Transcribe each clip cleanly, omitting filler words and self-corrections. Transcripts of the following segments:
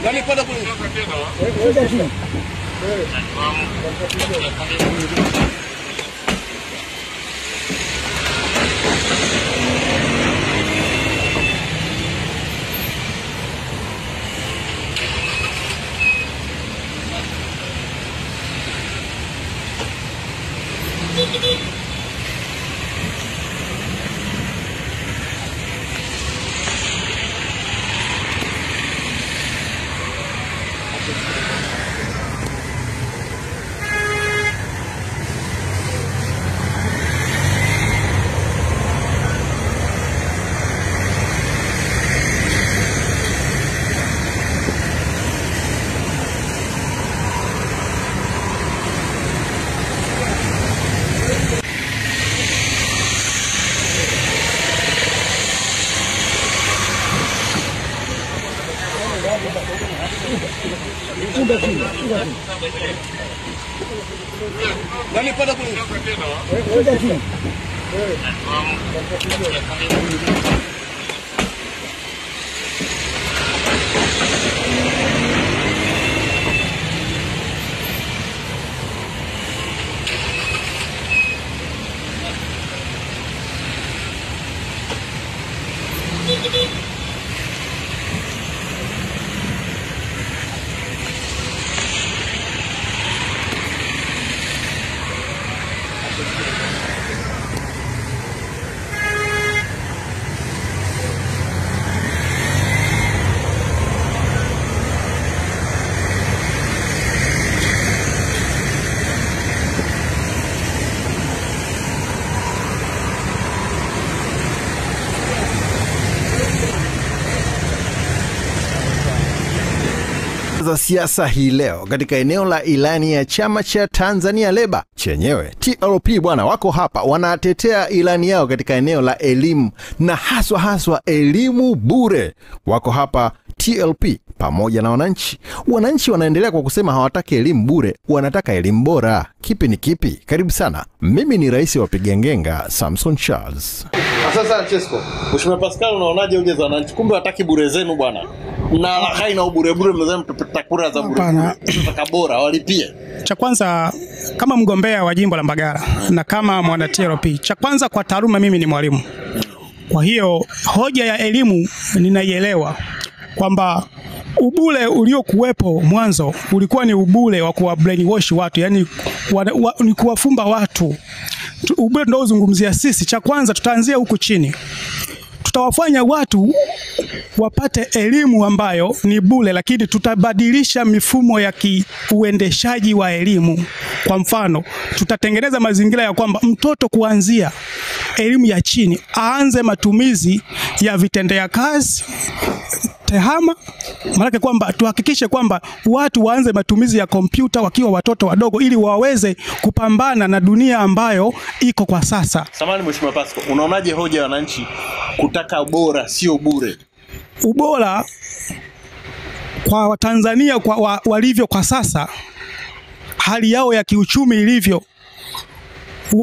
Nani pada kule? Nani pada kule? Za siasa hii leo katika eneo la ilani ya chama cha Tanzania Leba chenyewe. TLP bwana wako hapa wanatetea ilani yao katika eneo la elimu na haswa elimu bure. Wako hapa TLP pamoja na wananchi. Wananchi wanaendelea kwa kusema hawataki elimu bure, wanataka elimu bora. Kipi ni kipi? Karibu sana. Mimi ni rais wa Pigengenga, Samson Charles. Sasa Chesco, Mheshimiwa Pascal, unaonaje hoja za wananchi? Kumbe hataki bure zenu bwana. Na haina ubure mnaweza mtapata kura za bure. Tunataka bora walipie. Cha kwanza kama mgombea wa jimbo la Mbagala na kama mwana TLP, cha kwanza kwa taaluma mimi ni mwalimu. Kwa hiyo hoja ya elimu ninaielewa kwamba ubule uliokuwepo mwanzo ulikuwa ni ubule wa kuwa brainwash watu, yani ni kuwafumba watu. Ubule ndio uzungumzia sisi. Cha kwanza tutaanzia huku chini. Tutawafanya watu wapate elimu ambayo ni bure, lakini tutabadilisha mifumo ya uendeshaji wa elimu. Kwa mfano, tutatengeneza mazingira ya kwamba mtoto kuanzia elimu ya chini aanze matumizi ya vitendea kazi tehama. Maana kwamba tuhakikishe kwamba watu waanze matumizi ya kompyuta wakiwa watoto wadogo ili waweze kupambana na dunia ambayo iko kwa sasa. Samahani Mheshimiwa Pascal, unaonaje hoja ya wananchi kutaka bora sio bure? Ubora kwa Watanzania kwa walivyo kwa sasa, hali yao ya kiuchumi ilivyo,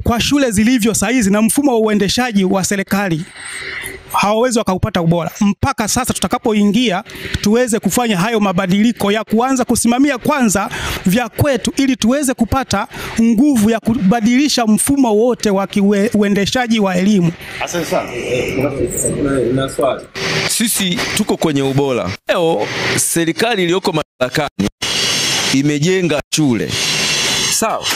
kwa shule zilivyo saizi na mfumo wa uendeshaji wa serikali, hawawezi wakaupata ubora. Mpaka sasa tutakapoingia tuweze kufanya hayo mabadiliko ya kuanza kusimamia kwanza vya kwetu ili tuweze kupata nguvu ya kubadilisha mfumo wote wa uendeshaji wa elimu. Asante sana. Na swali. Sisi tuko kwenye ubora. Leo serikali iliyoko madarakani imejenga shule. Sawa.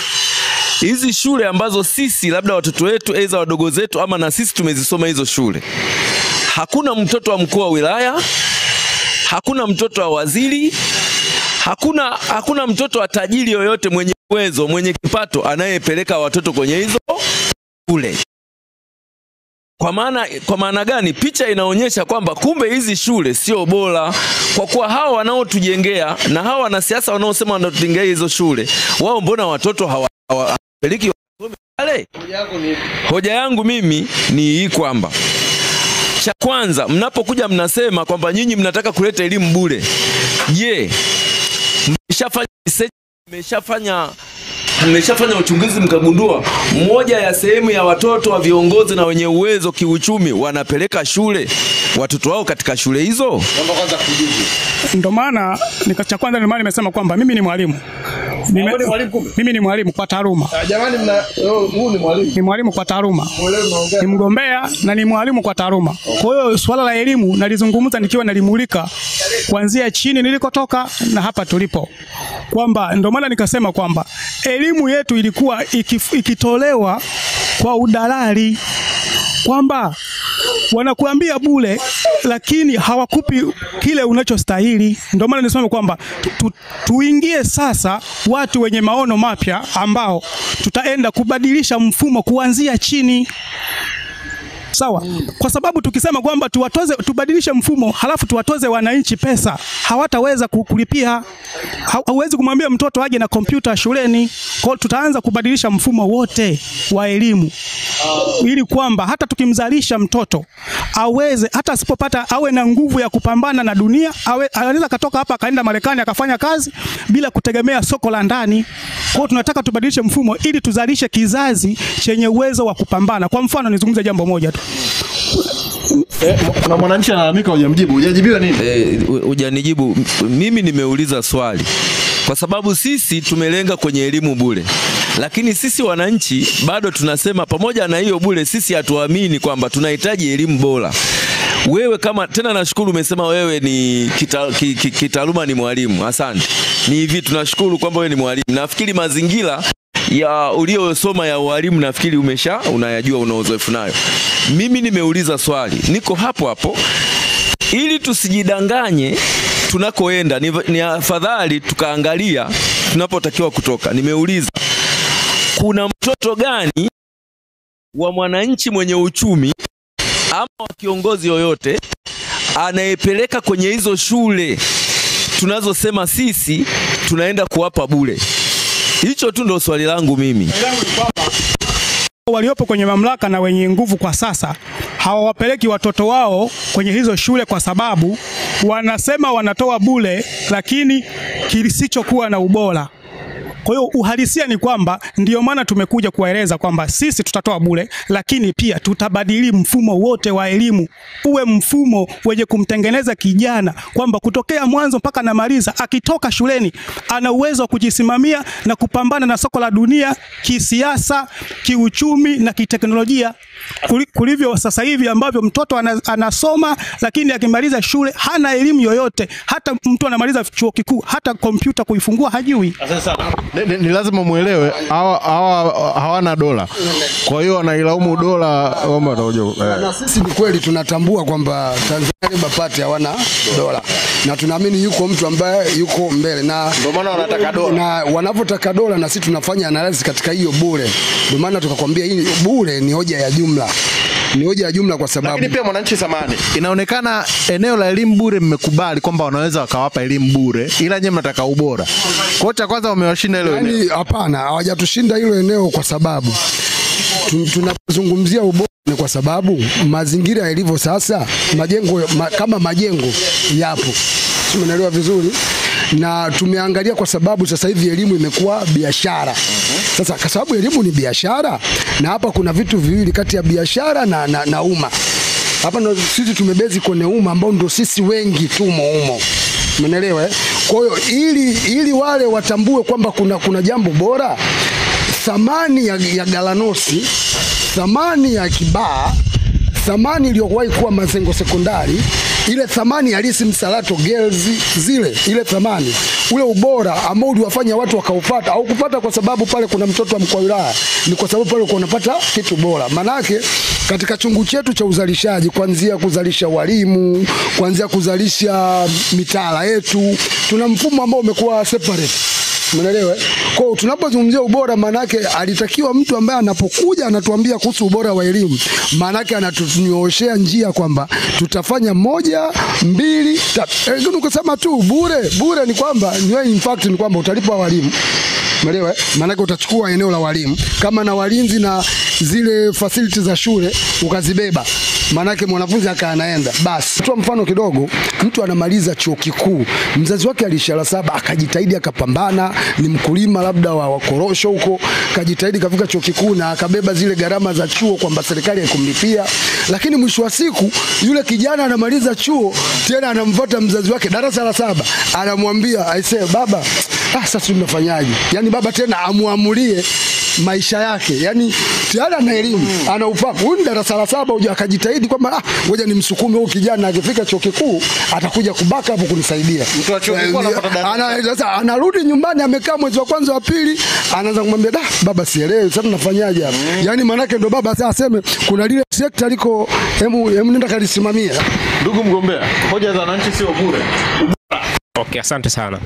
Hizi shule ambazo sisi labda watoto wetu aidha wadogo zetu ama na sisi tumezisoma hizo shule, hakuna mtoto wa mkuu wa wilaya, hakuna mtoto wa waziri, hakuna mtoto wa tajiri yoyote mwenye uwezo, mwenye kipato anayepeleka watoto kwenye hizo shule. Kwa maana gani? Picha inaonyesha kwamba kumbe hizi shule sio bora, kwa kuwa hao wanaotujengea na hao wanasiasa wanaosema wanatujengea hizo shule, wao mbona watoto hawapeleki wale? Hoja yangu mimi ni hii kwamba cha kwanza, mnapokuja mnasema kwamba nyinyi mnataka kuleta elimu bure. Je, mmeshafanya mmeshafanya uchunguzi mkagundua moja ya sehemu ya watoto wa viongozi na wenye uwezo kiuchumi wanapeleka shule watoto wao katika shule hizo? Naomba kwanza kujibu. Ndio maana cha kwanza ndio maana nimesema kwamba mimi ni mwalimu. Mimi ni mwalimu kwa taaluma. Jamani huu ni mwalimu. Ni mwalimu kwa taaluma. Ni mgombea na ni mwalimu kwa taaluma. Kwa hiyo swala la elimu nalizungumza nikiwa nalimulika kuanzia chini nilikotoka na hapa tulipo. Kwamba ndio maana nikasema kwamba elimu yetu ilikuwa ikitolewa kwa udalali, kwamba wanakuambia bure lakini hawakupi kile unachostahili. Ndio maana nisema kwamba tuingie sasa watu wenye maono mapya ambao tutaenda kubadilisha mfumo kuanzia chini. Sawa? Kwa sababu tukisema kwamba tubadilishe mfumo halafu tuwatoze wananchi pesa, hawataweza kulipia. Hauwezi kumwambia mtoto aje na kompyuta shuleni. Kwa hiyo tutaanza kubadilisha mfumo wote wa elimu. Ili kwamba hata tukimzalisha mtoto aweze, hata asipopata awe na nguvu ya kupambana na dunia, anaweza katoka hapa akaenda Marekani akafanya kazi bila kutegemea soko la ndani. Kwa hiyo tunataka tubadilishe mfumo ili tuzalishe kizazi chenye uwezo wa kupambana. Kwa mfano nizungumze jambo moja tu. Kuna mwananchi analalamika hujamjibu. Hujajibiwa nini? Hujanijibu. Mimi nimeuliza swali. Kwa sababu sisi tumelenga kwenye elimu bure. Lakini sisi wananchi bado tunasema pamoja na hiyo bure sisi hatuamini kwamba tunahitaji elimu bora. Wewe kama tena nashukuru umesema wewe ni kitaaluma ni mwalimu. Asante. Ni hivi tunashukuru kwamba wewe ni mwalimu. Nafikiri mazingira ya uliosoma ya walimu nafikiri unayajua, una uzoefu nayo. Mimi nimeuliza swali. Niko hapo ili tusijidanganye tunakoenda. Ni afadhali tukaangalia tunapotakiwa kutoka. Nimeuliza kuna mtoto gani wa mwananchi mwenye uchumi ama wa kiongozi yoyote anayepeleka kwenye hizo shule tunazosema sisi tunaenda kuwapa bure? Hicho tu ndio swali langu mimi. Waliopo kwenye mamlaka na wenye nguvu kwa sasa hawawapeleki watoto wao kwenye hizo shule kwa sababu wanasema wanatoa bure lakini kisichokuwa na ubora. Kwa hiyo uhalisia ni kwamba ndio maana tumekuja kuwaeleza kwamba sisi tutatoa bure lakini pia tutabadili mfumo wote wa elimu uwe mfumo wenye kumtengeneza kijana kwamba kutokea mwanzo mpaka namaliza akitoka shuleni ana uwezo wa kujisimamia na kupambana na soko la dunia kisiasa, kiuchumi na kiteknolojia. Kulivyo sasa hivi ambavyo mtoto anasoma lakini akimaliza shule hana elimu yoyote. Hata mtu anamaliza chuo kikuu hata kompyuta kuifungua hajui. Ni lazima muelewe hawana dola. Kwa hiyo wanailaumu dola na sisi ni kweli tunatambua kwamba Tanzania Labour Party hawana dola. Na tunaamini yuko mtu ambaye yuko mbele na ndio maana wanataka dola. Na wanapotaka dola na sisi tunafanya analysis katika hiyo bure. Ndio maana tukakwambia hii bure ni hoja ya jumla. Ni hoja ya jumla kwa sababu lakini pia mwananchi samani. Inaonekana eneo la elimu bure mmekubali kwamba wanaweza wakawapa elimu bure ila nyinyi mnataka ubora. Kwa cha kwanza wamewashinda hilo eneo. Hapana, hawajatushinda hilo eneo kwa sababu tunazungumzia ubora ni kwa sababu mazingira yalivyo sasa, kama majengo yapo. Umeelewa vizuri? Na tumeangalia kwa sababu sasa hivi elimu imekuwa biashara. Sasa kwa sababu elimu ni biashara na hapa kuna vitu viwili kati ya biashara na umma. Hapa ndo sisi tumebezi kwenye umma ambao ndo sisi wengi tumo humo. Umeelewa? Kwa hiyo ili wale watambue kwamba kuna jambo bora, thamani ya Galanosi, thamani ya Kibaha, thamani iliyowahi kuwa Mazengo sekondari, ile thamani halisi Msalato Girls ile thamani, ule ubora ambao uliwafanya watu wakaupata au kupata kwa sababu pale kuna mtoto wa mkoa wilaya, ni kwa sababu pale unapata kitu bora. Manake katika chungu chetu cha uzalishaji, kuanzia kuzalisha walimu, kuanzia kuzalisha mitaala yetu, tuna mfumo ambao umekuwa separate. Umeelewa? Kwa hiyo tunapozungumzia ubora, manake alitakiwa mtu ambaye anapokuja anatuambia kuhusu ubora wa elimu, manake anatunyooshea njia kwamba tutafanya 1, 2, 3. Ndio kusema tu bure ni kwamba in fact ni kwamba utalipa walimu. Umeelewa? Manake utachukua eneo la walimu kama na walinzi na zile facilities za shule ukazibeba. Manake mwanafunzi anaenda. Basi toa mfano kidogo, mtu anamaliza chuo kikuu, mzazi wake alishara 7 akajitahidi akapambana, ni mkulima labda wa korosho huko, akajitahidi kafika chuo kikuu na akabeba zile gharama za chuo kwamba serikali haikumlipia, lakini mwisho wa siku yule kijana anamaliza chuo tena anamfuata mzazi wake darasa la 7, anamwambia aisee baba, sasa tunafanyaje? Yani baba tena amuamulie maisha yake, yani tayari ana elimu, ana ufahamu. Huyu darasa la 7 huja akajitahidi kwamba ngoja nimsukume huyu kijana akifika chuo kikuu atakuja kubaka hapo kunisaidia. Mtu wa chuo kikuu anapata sasa anarudi nyumbani amekaa mwezi wa kwanza wa pili, anaanza kumwambia baba sielewi sasa tunafanyaje hapa. Yani manake ndo baba sasa aseme kuna lile sekta liko hemu nenda kalisimamia. Ndugu mgombea, hoja za wananchi sio bure. Okay, asante sana.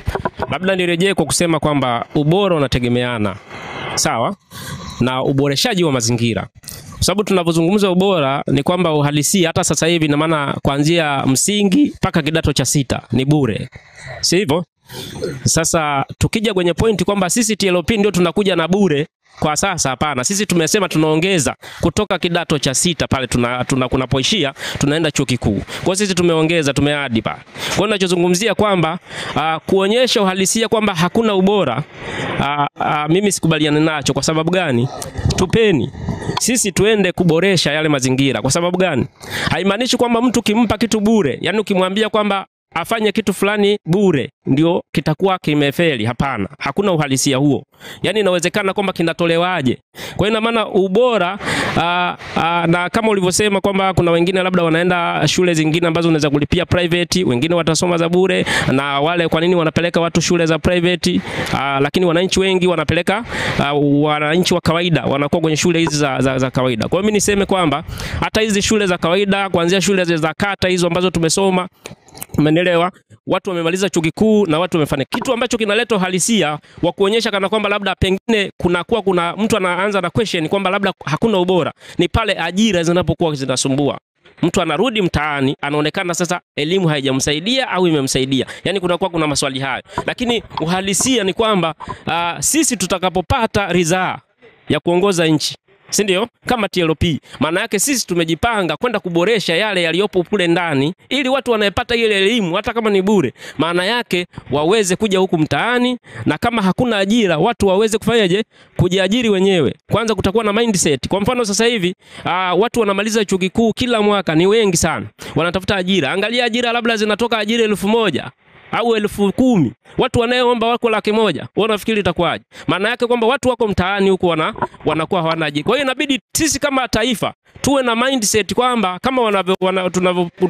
Labda nirejee kwa kusema kwamba ubora unategemeana, sawa, na uboreshaji wa mazingira. Kwa sababu tunapozungumza ubora ni kwamba uhalisia hata sasa hivi na maana kuanzia msingi mpaka kidato cha 6 ni bure. Si hivyo? Sasa tukija kwenye pointi kwamba sisi TLP ndio tunakuja na bure kwa sasa, hapana. Sisi tumesema tunaongeza kutoka kidato cha 6 pale kunapoishia tunaenda chuo kikuu. Kwa sisi tumeongeza, tumeadi pale. Kwa hiyo ninachozungumzia kwamba kuonyesha uhalisia kwamba hakuna ubora, mimi sikubaliana nacho. Kwa sababu gani? Tupeni sisi tuende kuboresha yale mazingira. Kwa sababu gani? Haimaanishi kwamba mtu kimpa kitu bure, yani ukimwambia kwamba afanye kitu fulani bure ndio kitakuwa kimefeli. Hapana, hakuna uhalisia huo. Yani inawezekana kwamba kinatolewaje. Kwa hiyo ina maana ubora na kama ulivyosema kwamba kuna wengine labda wanaenda shule zingine ambazo unaweza kulipia private, wengine watasoma za bure, na wale kwa nini wanapeleka watu shule za private, lakini wananchi wengi wanapeleka wananchi wa kawaida wanakuwa kwenye shule hizi za kawaida. Kwa hiyo mimi niseme kwamba hata hizi shule za kawaida kuanzia shule za kata hizo ambazo tumesoma, umeelewa, watu wamemaliza chuo kikuu na watu wamefanya kitu ambacho kinaleta uhalisia wa kuonyesha kana kwamba labda pengine kuna mtu anaanza na question kwamba labda hakuna ubora. Ni pale ajira zinapokuwa zinasumbua. Mtu anarudi mtaani anaonekana sasa elimu haijamsaidia au imemsaidia. Yani kuna maswali hayo. Lakini uhalisia ni kwamba sisi tutakapopata ridhaa ya kuongoza nchi, si ndio? Kama TLP, maana yake sisi tumejipanga kwenda kuboresha yale yaliyopo kule ndani ili watu wanayepata ile elimu hata kama ni bure, maana yake waweze kuja huku mtaani, na kama hakuna ajira watu waweze kufanyaje? Kujiajiri wenyewe. Kwanza kutakuwa na mindset. Kwa mfano sasa hivi watu wanamaliza chuo kikuu kila mwaka ni wengi sana. Wanatafuta ajira. Angalia ajira labda zinatoka ajira 1000 au 10,000. Watu wanaoomba wako 100,000. Unafikiri itakuwaje? Maana yake kwamba watu wako mtaani huko wanakuwa hawana ajira. Kwa hiyo inabidi sisi kama taifa tuwe na mindset kwamba kama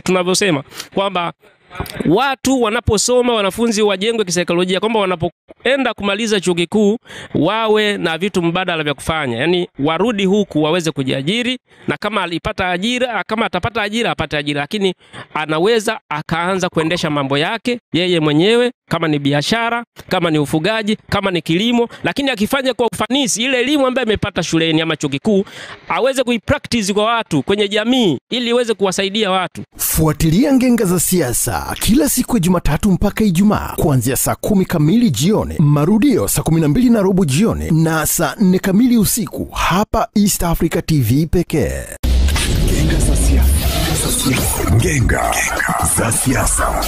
tunavyosema kwamba watu wanaposoma, wanafunzi wajengwe kisaikolojia kwamba wanapoenda kumaliza chuo kikuu wawe na vitu mbadala vya kufanya. Yani warudi huku waweze kujiajiri, na kama alipata ajira, kama atapata ajira apate ajira, lakini anaweza akaanza kuendesha mambo yake yeye mwenyewe, kama ni biashara, kama ni ufugaji, kama ni kilimo, lakini akifanya kwa ufanisi ile elimu ambayo amepata shuleni ama chuo kikuu aweze kuipractice kwa watu kwenye jamii ili iweze kuwasaidia watu. Fuatilia Ngenga za Siasa kila siku ya Jumatatu mpaka Ijumaa kuanzia saa 10 kamili jioni, marudio saa 12:15 jioni na saa 4 kamili usiku hapa East Africa TV pekee. Ngenga za Siasa. Ngenga za Siasa.